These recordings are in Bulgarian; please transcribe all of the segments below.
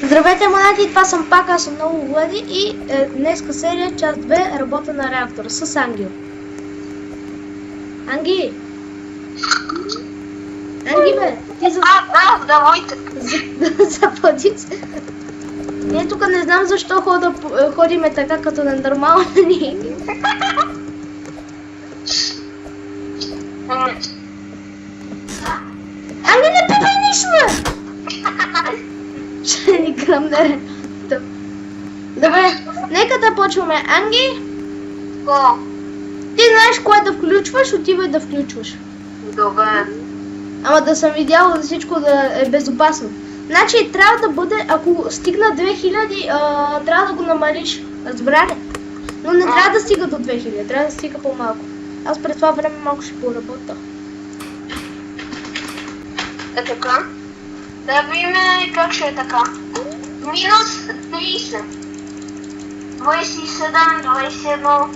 Здравейте, монети, това съм пак, аз съм много Влади и днеска серия част 2 работа на реактора с Ангел. Анги! Анги бе, ти за... давайте. Запади се. Ние тук не знам защо ходиме така като ненормални. Анги, не пипай нищо, бе! Ще ни гръмне. Добре, нека да почваме. Анги? Го. Ти знаеш кое да включваш, отивай да включваш. Добре. Ама да съм видяла за всичко да е безопасно. Значи трябва да бъде, ако стигна 2000, трябва да го намалиш. Разбра ли? Но не трябва да стига до 2000, трябва да стига по-малко. Аз през това време малко ще поработя. Е така? Да видим как ще е така. Минус 30. 27, 21,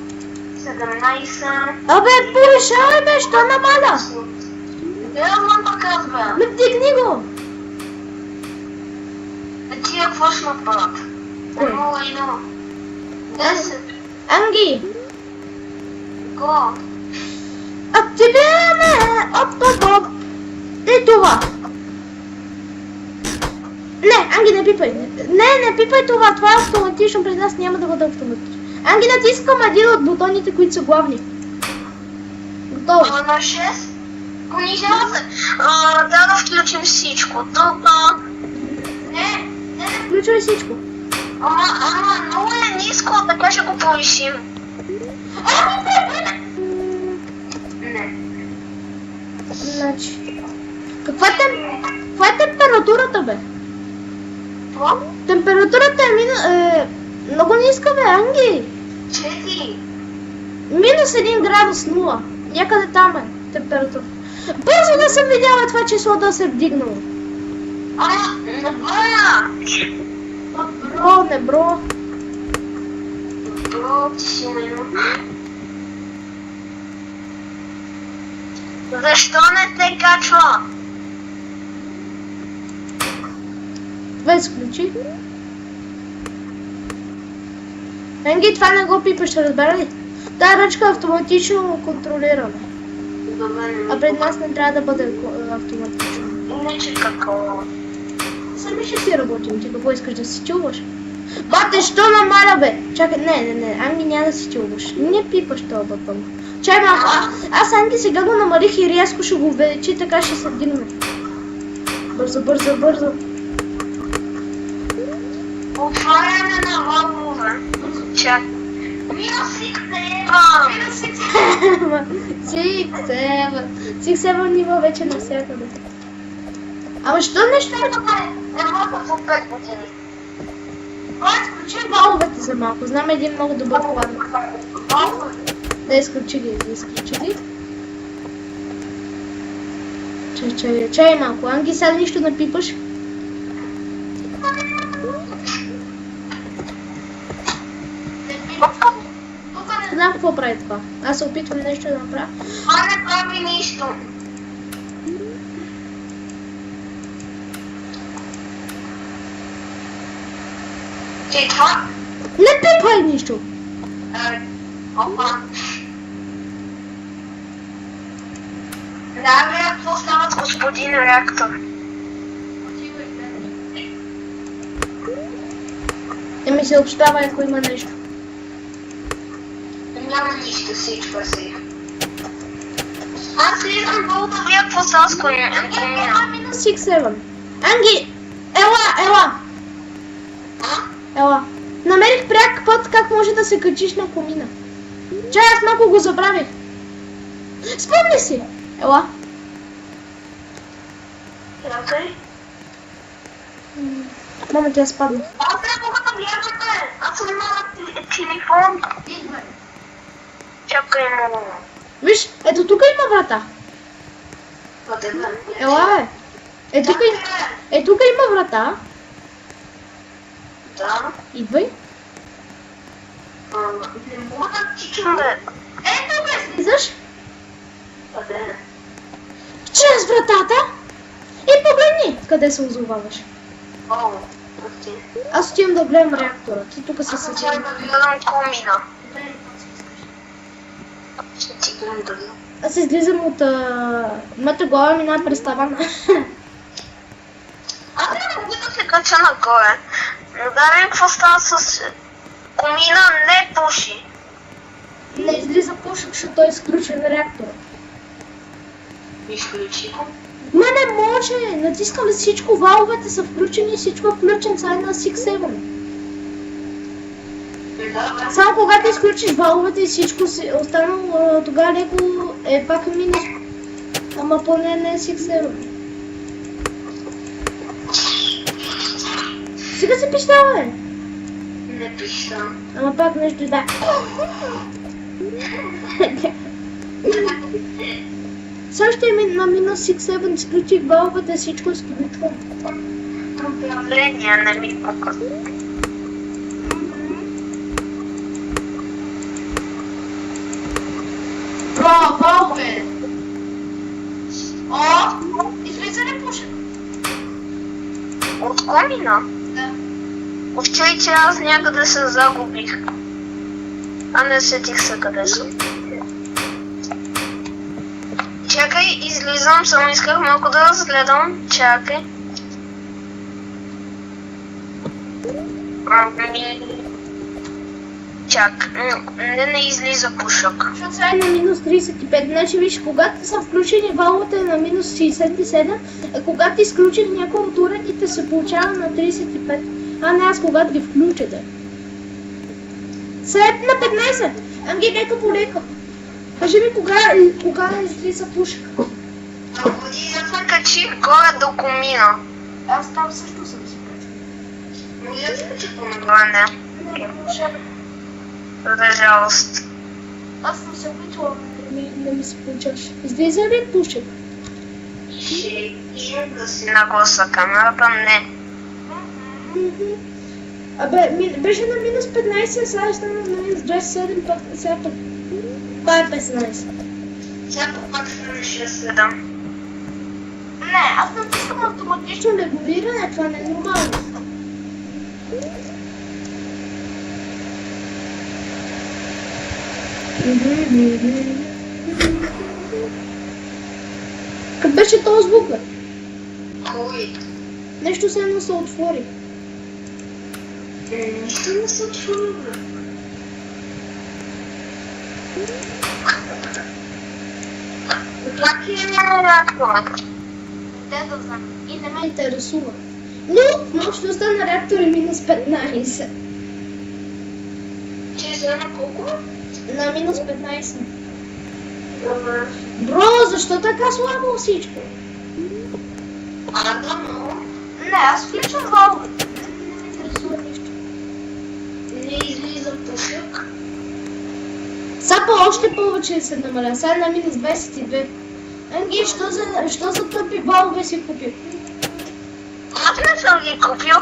17. Абе, повишавай бе, що намаля? Да, мам така бе. Не вдигни го! Тия какво ще направят? 0,1. 10. Анги! Го. Активираме! Оп! И това! Не, Анги, не пипай! Не пипай това! Това е автоматично, при нас няма да бъде автоматично. Анги, натискам един от бутоните, които са главни. Готово. На 6. Понижава се. Да включим всичко. Тук. Не. Включвай всичко. Ама много е ниско, така ще го повишим. Не. Значи... Каква е температурата, бе? Това? Температурата е много ниска, бе, Анги. 4. Минус 1 градус 0. Някъде там е температура. Бързо да съм видяла това число да се е вдигнало. Не броя. Не бро. Бро, ти си минута. Защо не се качва? Това изключи. Енги, това не го пипаш, разбира ли? Тая ръчка е автоматично контролирана. Добре. А пред нас не трябва да бъде автоматично. Иначе какво? Сами ще си работим, ти какво искаш да си чуваш? Бате, що намаля, бе? Чакай, не, Анги няма да си чуваш. Не пипаш този бутон. Чай малко, аз Анги сега го намалих и рязко ще го увеличи, така ще се вдигне. Бързо. Отваряне на валове. Чак. Минус 6-7 ниво вече навсякъде. Ама що нещо? Емота по 5 години. Изключи валовете за малко. Знам един много добър план. Да изключи ги. Чай малко. Анги, сега нищо не пипаш. Не знам какво прави това. Аз се опитвам нещо да направя. Не прави нищо. Ти това? Не пипай нищо! Опа. Да, бе, какво става с господин реактор? Ми се общава, ако има нещо. Няма нищо, всичко си. Аз слизам долу да видя какво става с комина. Минус 6-7. Анги! Ела. Намерих пряк път как може да се качиш на комина. Чай, аз малко го забравих. Спомни си! Ела. Мама, тя спадна. Аз не мога да гледате. Аз съм имала телефон. Чакай много. Виж, ето тук има врата. Ела, бе. Тук има врата. Да. Идвай. Не мога да тичам, бе. Ето, бе. Слизаш. Къде? Чрез вратата. И погледни къде се озоваваш. О. Аз отивам да гледам реактора. Ти тук се Аз съдим. отивам да гледам комина. Ще ти гледам да гледам. Аз излизам от моята глава мина през тавана. Аз не мога да се кача нагоре. Но да видим какво става с комина, не пуши. Не излиза пушек, защото той е изключен реактора. Изключи го. Ма не може! Натискам всичко, валовете са включени и всичко е включен сайт на 6-7. Само когато изключиш валовете и всичко си останало, тогава леко е пак минус. Ама поне не е 6-7. Сега се пищава, бе! Не пишам. Ама пак нещо да. Също е на минус 6-7, изключих валовете, всичко изключва. Управление не ми пука. Браво, валове! О! Излиза ли пушек? От комина? Да. Отчай, че аз някъде се загубих. А не сетих се къде съм. Чакай, излизам, само исках малко да разгледам. Чакай. Чак, не излиза пушък. Защото сега е на минус 35. Значи виж, когато са включени валовете е на минус 67, а когато изключих някои от уредите се получава на 35. А не аз когато ги включа, да. След на 15. Анги, нека полека. Кажи ми кога излиза пушек. Води да се качих горе до комина. Аз там също съм си качил. Може да се качи по-нагоре, не. Не може. За жалост. Аз съм се опитвала, не ми се получаваше. Излиза ли пушек? Ще идем да си нагласа камерата, не. Абе, беше на минус 15, сега ще на минус 27, пак сега пък. Това е 15. Сега пак се на 6-7. Не, аз натискам автоматично регулиране, това не е нормално. Как беше този звук, бе? Кой? Нещо се едно се отвори. Нищо не се чува. Как е реактора? Те да знам. И не ме интересува. Но мощността на реактора е минус 15. Че за на колко? На минус 15. Добре. Бро, защо така слабо всичко? А, да, но Не, аз включвам валовете. Не ме интересува нищо. не излиза пушък. Сапа още повече се намаля. Сега на минус 22. Анги, що за тъпи валове си купил? Аз не съм ги купил.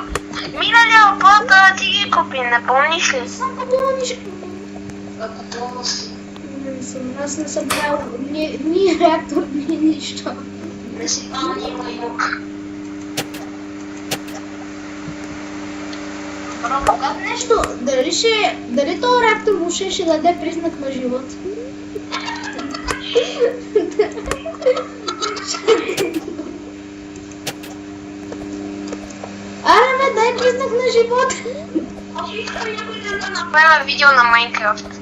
Миналия път ти ги купи, не помниш ли? Съм купила нищо. Готово си. Аз не съм правил ни реактор, ни нищо. Не си пълни юг. Как нещо, дали този реактор въобще ще даде признак на живот? Аре, ме, дай признак на живот! Аз искам някой ден да направим видео на Майнкрафт.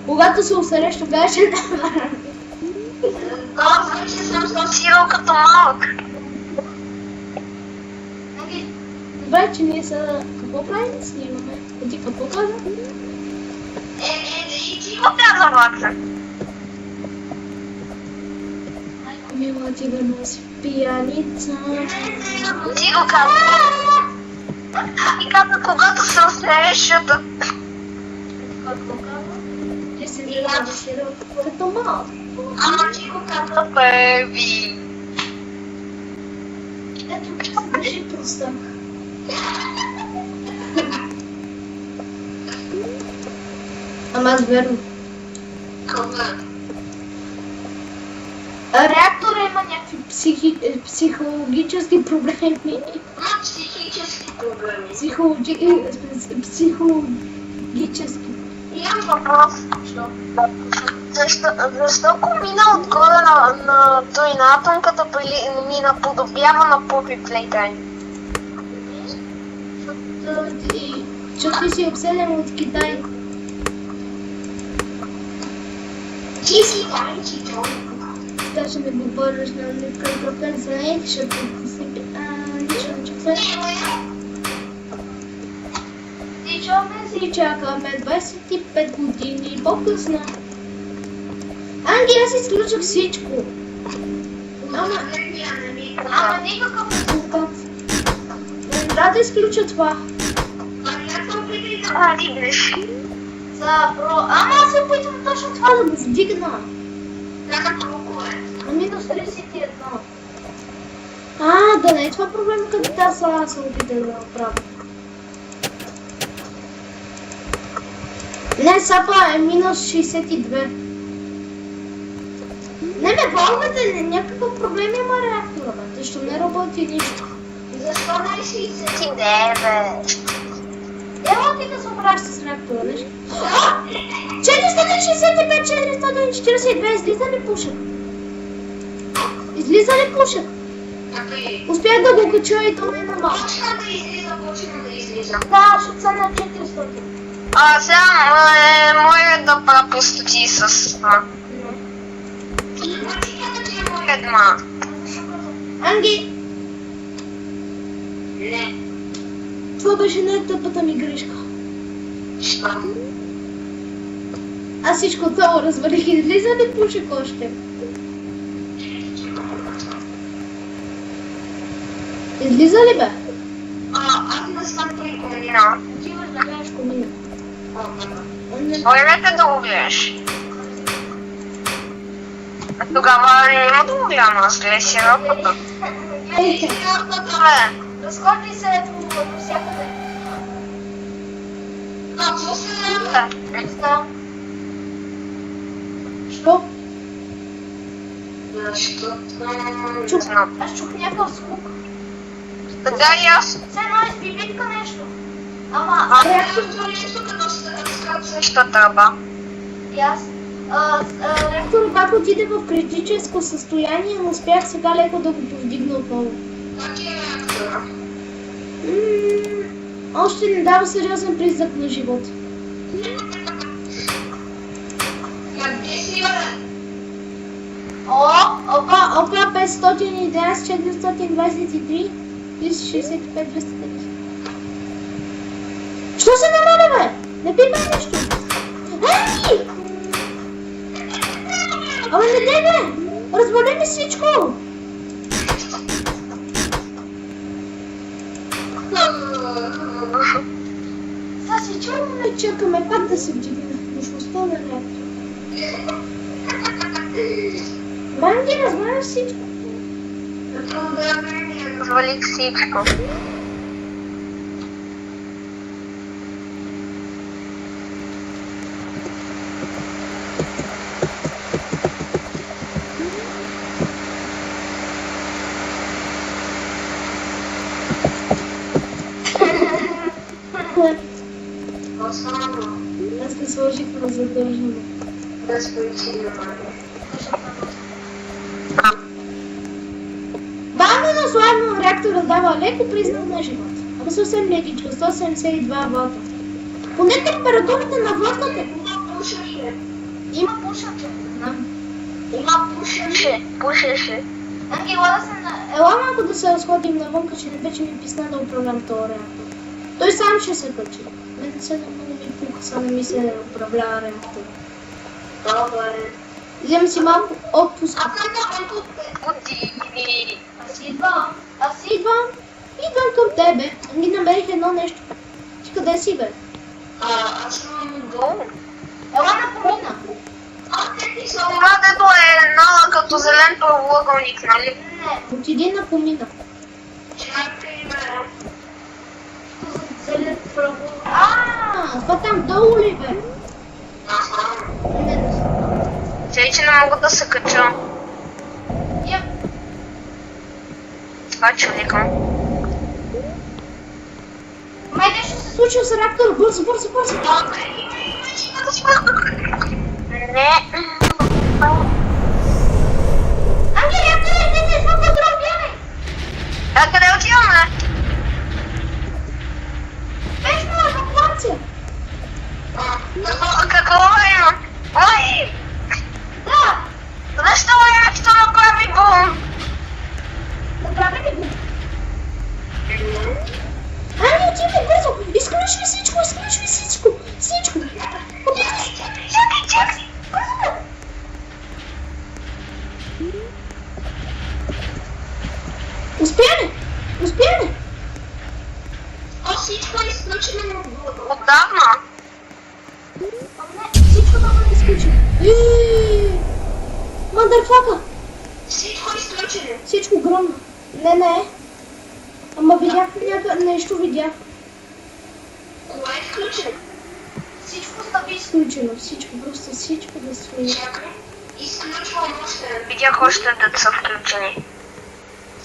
Когато се усереш, тогава ще направя. Да, вече съм стартирал като малък. Добре, че ние са... Какво правим? Снимаме. А ти какво каза? И ти го каза, Вакса. Майко мила, ти да носи пияница. Ти го каза. И каза, когато се усереш, защото... Какво каза? Ти си реализирал като малък. Ама ти го каза първи. Ето, че се държи простак. Ама аз верно. Кога? Реактора има някакви психологически проблеми. Психически проблеми. Психологически. Имам въпрос. Защо комина отгоре на той на атомката ми наподобява на Poppy Playtime? Защото ти си обседен от Китай. Ти си танчито. Даже не говориш на микрофон за нея, ще потисипи. Нищо не чука. И чакаме 25 години по-късно. Анги, аз изключих всичко. Ама никакъв резултат. Да изключа това. Видиш. Ама аз се опитвам точно това да го вдигна. На минус 31. Да не е това проблем, като аз се опитам да направя. Не, сапа е минус 62. Не ме вълнете, някакъв проблем има реактора, бе. Защо не работи нищо? Защо не е 69? Ела ти да се оправиш с реактора, нещо? 465, 442, излиза ли пушек? Излиза ли пушек? Успях да го кача и то не е нормално. Почна да излиза. Да, ще са на 400. Сега моя да правя простоти с това. Едма. Анги, Не. това беше най-тъпата ми грешка. Що? Аз всичко цяло развалих. Излиза ли пушек още? Излиза ли бе? Аз не съм при комина. Отиваш да гледаш комина. Ойдете да го гледаш. Тогава няма да го гледам, аз гледай си работа. Разходи се до всякъде. Какво се намира? Не знам. Що? Чух. Аз чух някакъв звук. Сега и аз. Все едно е с бибитка нещо. Ама, Що трябва? и аз. Реактор пак отиде в критическо състояние, но успях сега леко да го повдигна отново. Още не дава сериозен признак на живота. Опа, 511, 423 и 65, 250. Що се намаля, бе? Не пипай нещо. Ей! Ама не дай, бе! Развали ми всичко! Сега се чуваме и чакаме пак да се вдигне мощността на реактора. Банги, разваляш всичко. Развалих всичко. Аз не сложих на задържане. Бавно, но славно реактора дава леко признак на живота. Ама съвсем лекичко, 172 вота. Поне температурата на водата. Има пушаче. Има пушеше. Анги, ела малко да се разходим навънка, че не вече ми писна да управлявам този реактор. Той сам ще се качи. Мен се не ми пука, само не ми се управлява реактор. Добре. Взем си малко отпуск. Години. Аз идвам към тебе. Ми намерих едно нещо. Ти къде си, бе? Аз съм долу. Ела на помина. Това дето е една като зелен правоъгълник, нали? Не, отиди на помина. Чакай, бе. Зелен правоъгълник. Това там долу ли, бе? Не. Че не мога да се кача. това човеком. Май нещо се случило с реактора. Бързо, бързо, бързо. Не. Анги, реактора, не, това подробяме. А къде отиваме? Спешно, евакуация. Какво има? Ой! Да, Защо реактора прави бум? направи ли го? Анги, отивай бързо. Изключи всичко, изключи всичко. Всичко. Чакай! Успяме. Всичко е изключено отдавна. Всичко да бъде изключено. Мандърфака. Всичко е изключено. Всичко гръмна. Не. Ама видях нещо видях. Кое е изключено? Всичко да би изключено. Всичко, просто всичко да стои. Чакай. Изключвам още. Видях още деца включени.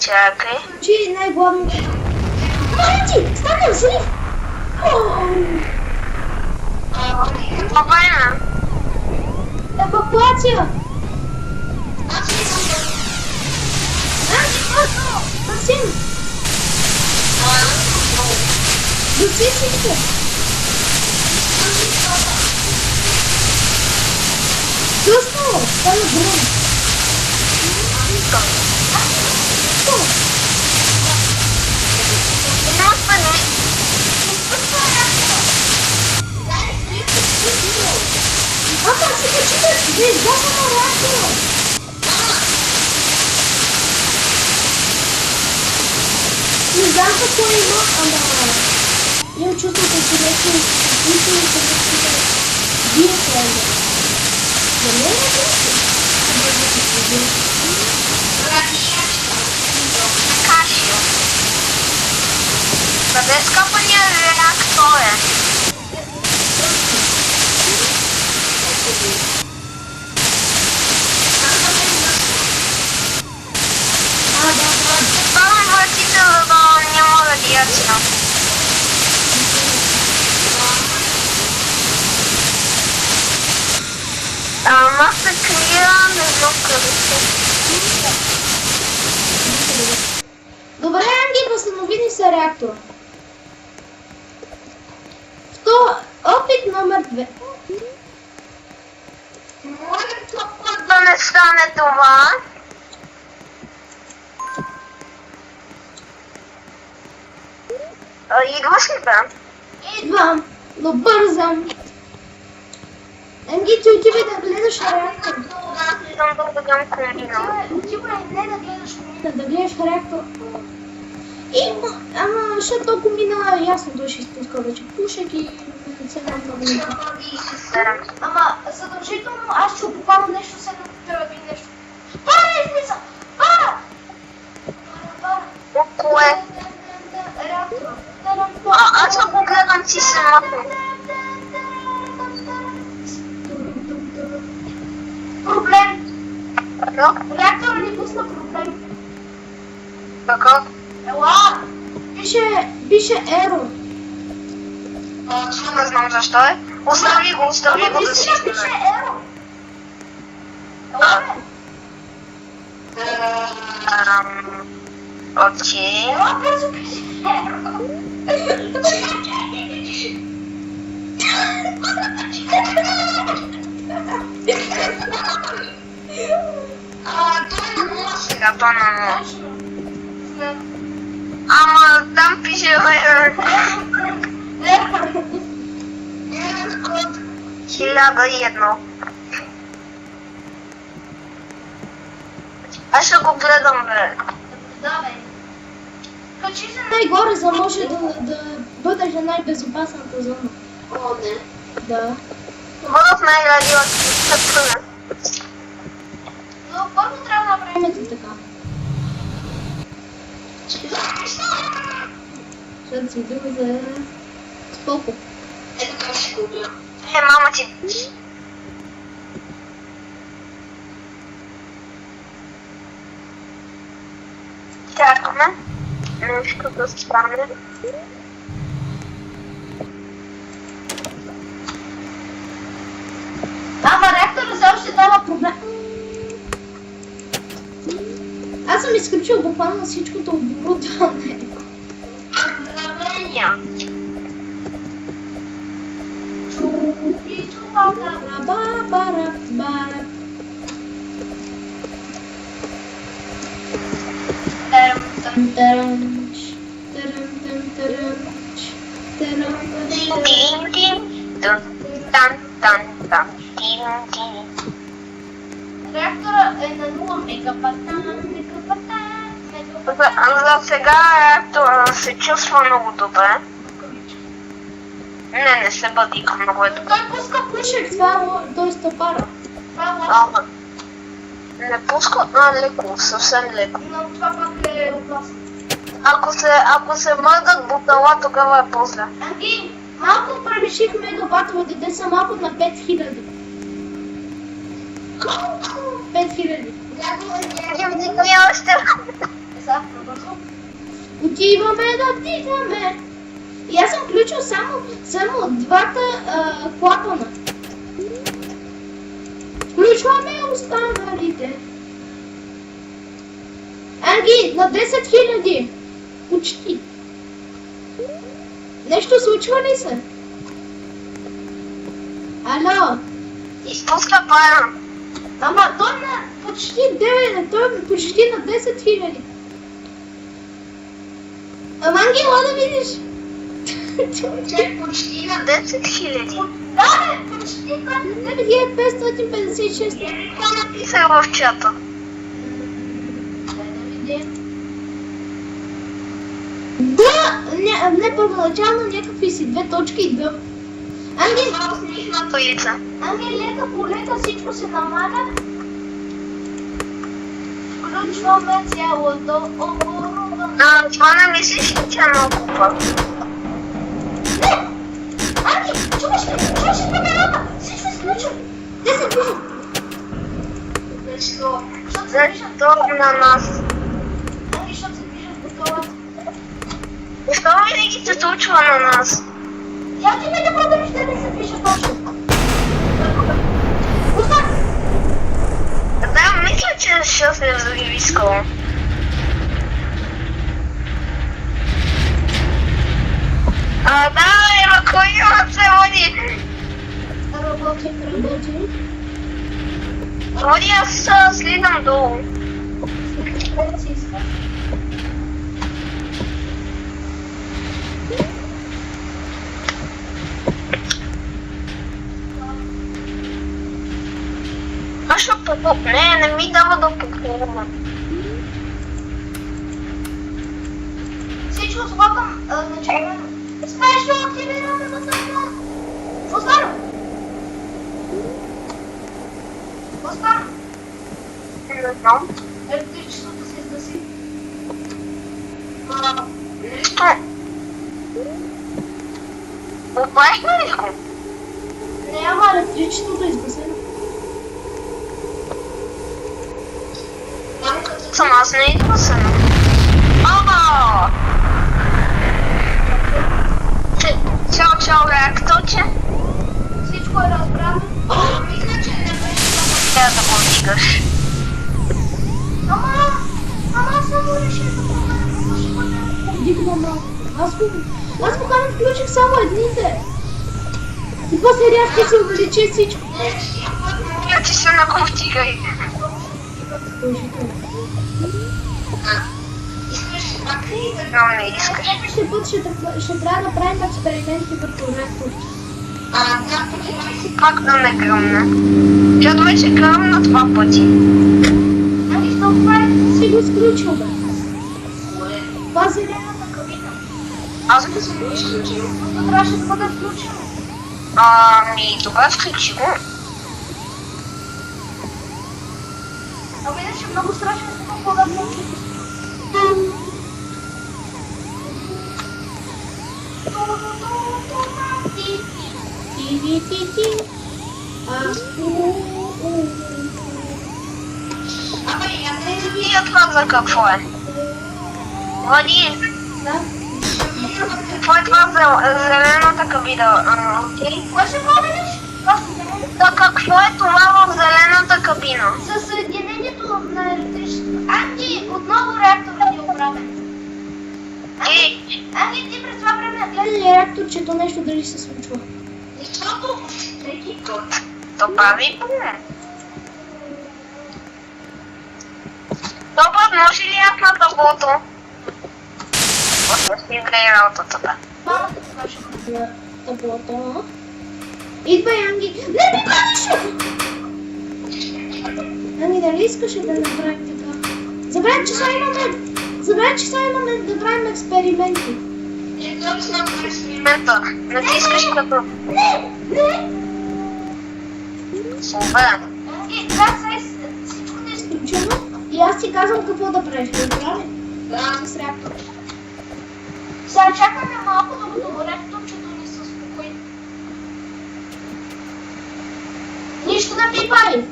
Чакай. Включи най-главното. Маленти! Стана взрив! Това е. Евакуация! Бързо! Басин! Гаси всичко! Късно! Стана гръм! Как си почиташ? Да изгасваме реактора! Не знам какво има, ама имам чувството, че нещо изключително се нещо бие слайда. За мен е нещо. Кашио. Къде е скъпания реактор е? Отварям вратите, за да няма радиация. Ама се крия, не знам къде се. Добре, Анги, възстанови ни се реактора. Опит номер 2. Може толкова да не стане това? Идваш ли, бе? Идвам, но бързам. Анги, ти отивай да гледаш реактора. Идвам да гледам комбина. Отивай не да гледаш комбина, да гледаш реактора. Ама, ще толкова мина, ясно той ще изпуска вече пушек и се знам много нека. Ама, задължително, аз ще попадам нещо, след да прави нещо. Пара, излиза! Пара! Кое? Реактора. Аз да го гледам, ти се махна. Проблем. Какво? Реактора ни пусна проблем. Какво? Ела! Пише error. Не знам защо е. Остави го да си Наистина пише error. Ела, бе. Окей. Ела, бързо пише error. Той не мога сега, той не мога. Ама там пише error. 1001. Аз ще го гледам, бе. Да, бе. Качи се най-горе, за може да бъдеш на най-безопасната зона. О, не. Да. Бъда в най-радиоактивната пъна. Но първо трябва да направим така. Защото си дума за споко. Ето как ще го убия. Мама ти. Тя чакаме нещо да стане. Ама реактора все още дава проблем. Аз съм изключил буквално всичкото оборудване. Поздравления! Реактора е на 0 мегавата. За сега реактора се чувства много добре. Не се бъдика много е добре. Той пуска пушек, това е доста пара. Не пуска, леко, съвсем леко. Но това пак е опасно. Ако се мърдат бутала, тогава е по-зле. Анги, малко превиших мегабатовете, те са малко на 5000. 5000. Отиваме да тигаме. И аз съм включил само двата клапана. Включваме останалите. Анги, на 10 000. Почти. Нещо случва ли се? Ало? Изпуска пара. Ама той на почти 9, той е почти на 10 000. Ама Ангела да видиш. Че почти на 10 000. Да, почти на 9556. Това написа в чата. Да, не първоначално някакви си 2 точки и да. Ангел, лека по лека всичко се намаля. Включваме цялото оборудване. Това не мислиш, че е много път. Не! Анги, чуваш ли камерата? Всичко изключва. 10 000. Защо на нас? Анги, защото се движат готовата. Защо винаги се случва на нас? Я ти ме да продължиш да не се движат точно. Остан! Да, мисля, че ще се взриви скоро. Да, евакуират се, води! Работи. Води, аз слизам долу. Не ми дава да попълвам. Всичко слагам начало. Спешно активираме на тъмна. Остана! Не знам. Електричеството се изгаси. Нищо. Обаехме ли го? Не, ама електричеството е изгасено. Съм аз не идва се. Чао, реакторче. Всичко е разбрано. Мисля, че не беше трябва да го вдигаш. Ама аз само реших да вдигна малко. Аз буквално включих само едните. И после рязко се увеличи всичко. Я ти се на го вдигай. Не искаш. Следващия път ще трябва да правим експерименти върху реакторите. Пак да не гръмне. Защото вече гръмна 2 пъти. Ами що правим? Си го изключил, бе. Това зелената кабина. Аз го съм изключил. Но трябваше да бъде включено. Добре, включи го. Ами иначе много страшно е това, когато включи. И това за какво е? Влади, Да? това е зелената кабина. Окей? Кое ще промениш? Да, какво е това в зелената кабина? За съединението на електричеството. Анги, отново реакторът ни е оправен. Анги, ти през това време гледай реакторчето нещо дали се случва. Защото то прави добре. Добре, може ли аз на таблото? Ще си играе работата, бе. Мама да покажа на таблото. Идвай, Анги. Не ми падаше! Анги, дали искаше да направим така? Забравяй, че сега имаме да правим експерименти. Как сме в експеримента? Натискаш като... Не! Супер. Анги, сега всичко да е изключено и аз ти казвам какво да правиш. Добре ли? Да. С реактора. Сега чакаме малко, докато реакторчето ни се успокои. Нищо не пипай!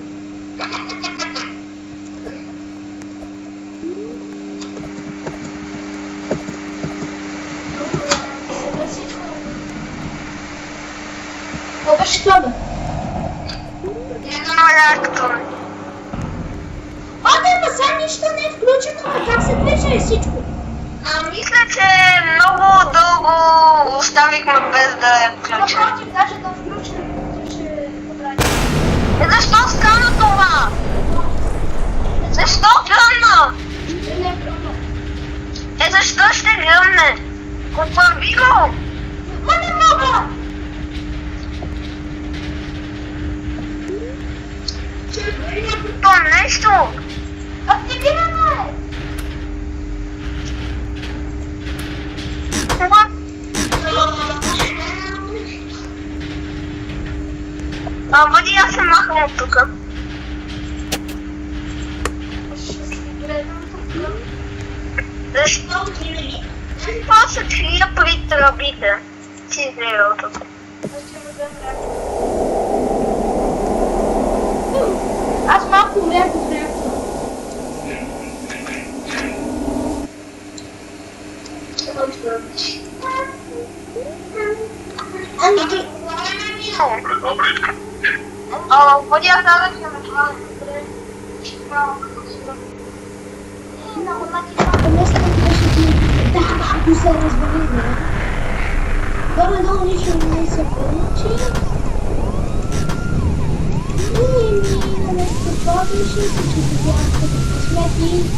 Какво беше това, бе? Едно реактор. Ама сега нищо не е включено, а как се движи всичко? Мисля, че много дълго оставихме без да е включен. Напротив, даже да включим, ще поправим. Защо стана това? Защо гръмна? Не е проблем. Защо ще гръмне? Поправи го! Ма не мога! То нещо! Активирано е! Това... Бъди, аз се махам от тука. Ще си гледам тук. Защо? Това се крия при тръбите. Си изгледал тук. Аз малко умрях от реактора. Анги, Бъди, аз дадах се на това. много натискам. Днеска беше ти. Да, малко се разбери, не? Горе-долу нищо не се получи. И на нещо по-висше, че ти бяхте да посмети.